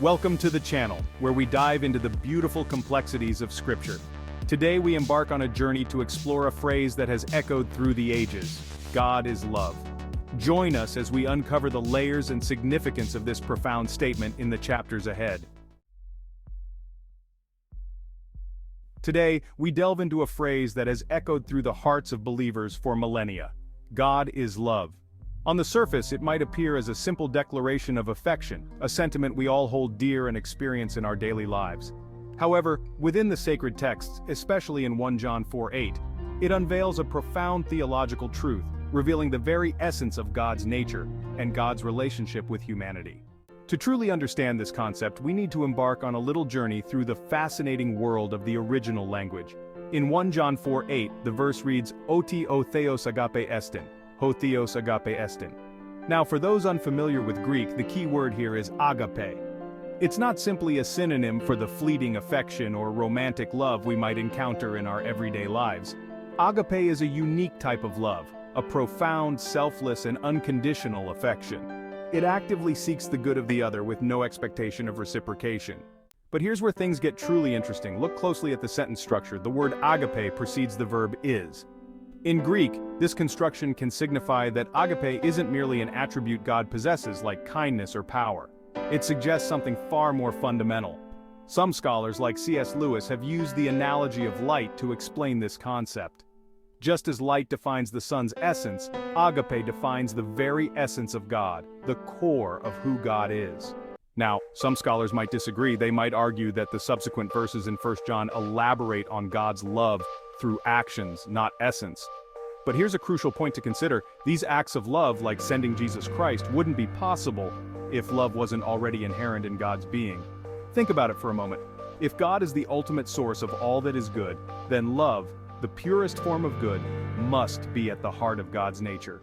Welcome to the channel, where we dive into the beautiful complexities of Scripture. Today we embark on a journey to explore a phrase that has echoed through the ages: God is love. Join us as we uncover the layers and significance of this profound statement in the chapters ahead. Today, we delve into a phrase that has echoed through the hearts of believers for millennia: God is love. On the surface, it might appear as a simple declaration of affection, a sentiment we all hold dear and experience in our daily lives. However, within the sacred texts, especially in 1 John 4:8, it unveils a profound theological truth, revealing the very essence of God's nature and God's relationship with humanity. To truly understand this concept, we need to embark on a little journey through the fascinating world of the original language. In 1 John 4:8, the verse reads, "Oti o theos agape estin," ho theos agape estin. Now, for those unfamiliar with Greek, the key word here is agape. It's not simply a synonym for the fleeting affection or romantic love we might encounter in our everyday lives. Agape is a unique type of love, a profound, selfless, and unconditional affection. It actively seeks the good of the other with no expectation of reciprocation. But here's where things get truly interesting. Look closely at the sentence structure. The word agape precedes the verb is. In Greek, this construction can signify that agape isn't merely an attribute God possesses like kindness or power. It suggests something far more fundamental. Some scholars, like C.S. Lewis, have used the analogy of light to explain this concept. Just as light defines the sun's essence, agape defines the very essence of God, the core of who God is. Now, some scholars might disagree. They might argue that the subsequent verses in 1 John elaborate on God's love through actions, not essence. But here's a crucial point to consider. These acts of love, like sending Jesus Christ, wouldn't be possible if love wasn't already inherent in God's being. Think about it for a moment. If God is the ultimate source of all that is good, then love, the purest form of good, must be at the heart of God's nature.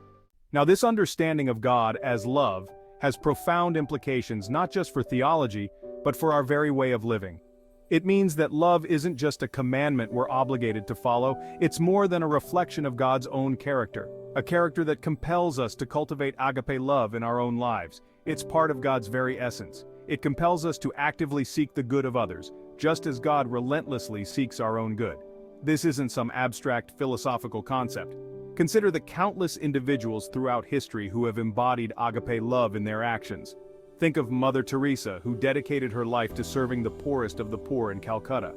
Now, this understanding of God as love has profound implications not just for theology, but for our very way of living. It means that love isn't just a commandment we're obligated to follow, it's more than a reflection of God's own character, a character that compels us to cultivate agape love in our own lives. It's part of God's very essence. It compels us to actively seek the good of others, just as God relentlessly seeks our own good. This isn't some abstract philosophical concept. Consider the countless individuals throughout history who have embodied agape love in their actions. Think of Mother Teresa, who dedicated her life to serving the poorest of the poor in Calcutta.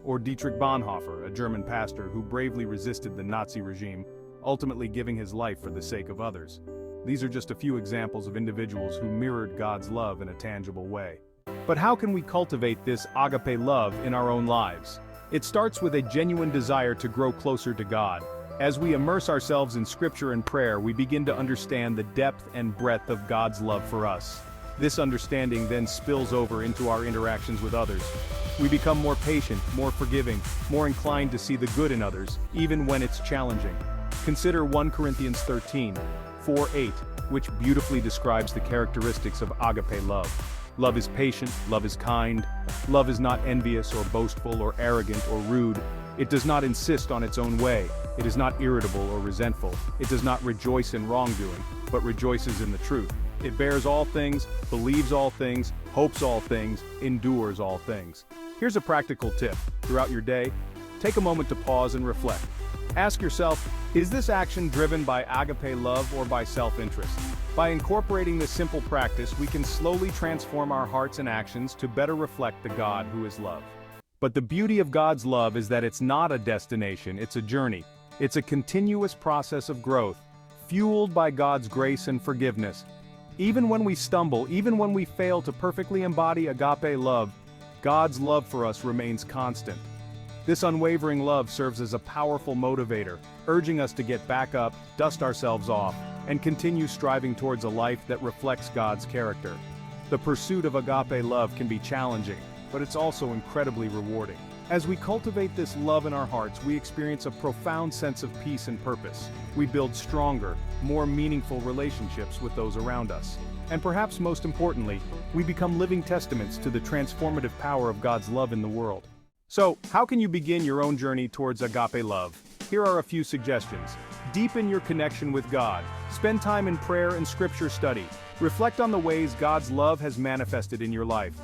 Or Dietrich Bonhoeffer, a German pastor who bravely resisted the Nazi regime, ultimately giving his life for the sake of others. These are just a few examples of individuals who mirrored God's love in a tangible way. But how can we cultivate this agape love in our own lives? It starts with a genuine desire to grow closer to God. As we immerse ourselves in Scripture and prayer, we begin to understand the depth and breadth of God's love for us. This understanding then spills over into our interactions with others. We become more patient, more forgiving, more inclined to see the good in others, even when it's challenging. Consider 1 Corinthians 13:4-8, which beautifully describes the characteristics of agape love. Love is patient, love is kind. Love is not envious or boastful or arrogant or rude. It does not insist on its own way. It is not irritable or resentful. It does not rejoice in wrongdoing, but rejoices in the truth. It bears all things, believes all things, hopes all things, endures all things. Here's a practical tip. Throughout your day, take a moment to pause and reflect. Ask yourself, is this action driven by agape love or by self-interest? By incorporating this simple practice, we can slowly transform our hearts and actions to better reflect the God who is love. But the beauty of God's love is that it's not a destination, it's a journey. It's a continuous process of growth, fueled by God's grace and forgiveness. Even when we stumble, even when we fail to perfectly embody agape love, God's love for us remains constant. This unwavering love serves as a powerful motivator, urging us to get back up, dust ourselves off, and continue striving towards a life that reflects God's character. The pursuit of agape love can be challenging, but it's also incredibly rewarding. As we cultivate this love in our hearts, we experience a profound sense of peace and purpose. We build stronger, more meaningful relationships with those around us. And perhaps most importantly, we become living testaments to the transformative power of God's love in the world. So, how can you begin your own journey towards agape love? Here are a few suggestions. Deepen your connection with God. Spend time in prayer and scripture study. Reflect on the ways God's love has manifested in your life.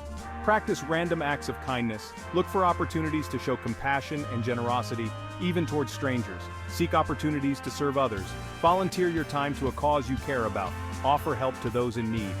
Practice random acts of kindness. Look for opportunities to show compassion and generosity, even towards strangers. Seek opportunities to serve others. Volunteer your time to a cause you care about. Offer help to those in need.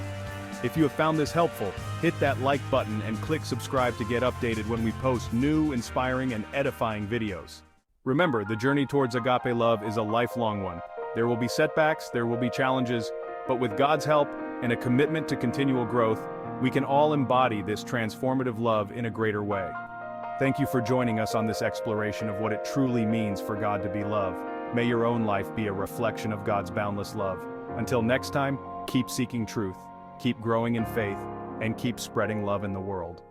If you have found this helpful, hit that like button and click subscribe to get updated when we post new, inspiring, and edifying videos. Remember, the journey towards agape love is a lifelong one. There will be setbacks, there will be challenges, but with God's help and a commitment to continual growth, we can all embody this transformative love in a greater way. Thank you for joining us on this exploration of what it truly means for God to be love. May your own life be a reflection of God's boundless love. Until next time, keep seeking truth, keep growing in faith, and keep spreading love in the world.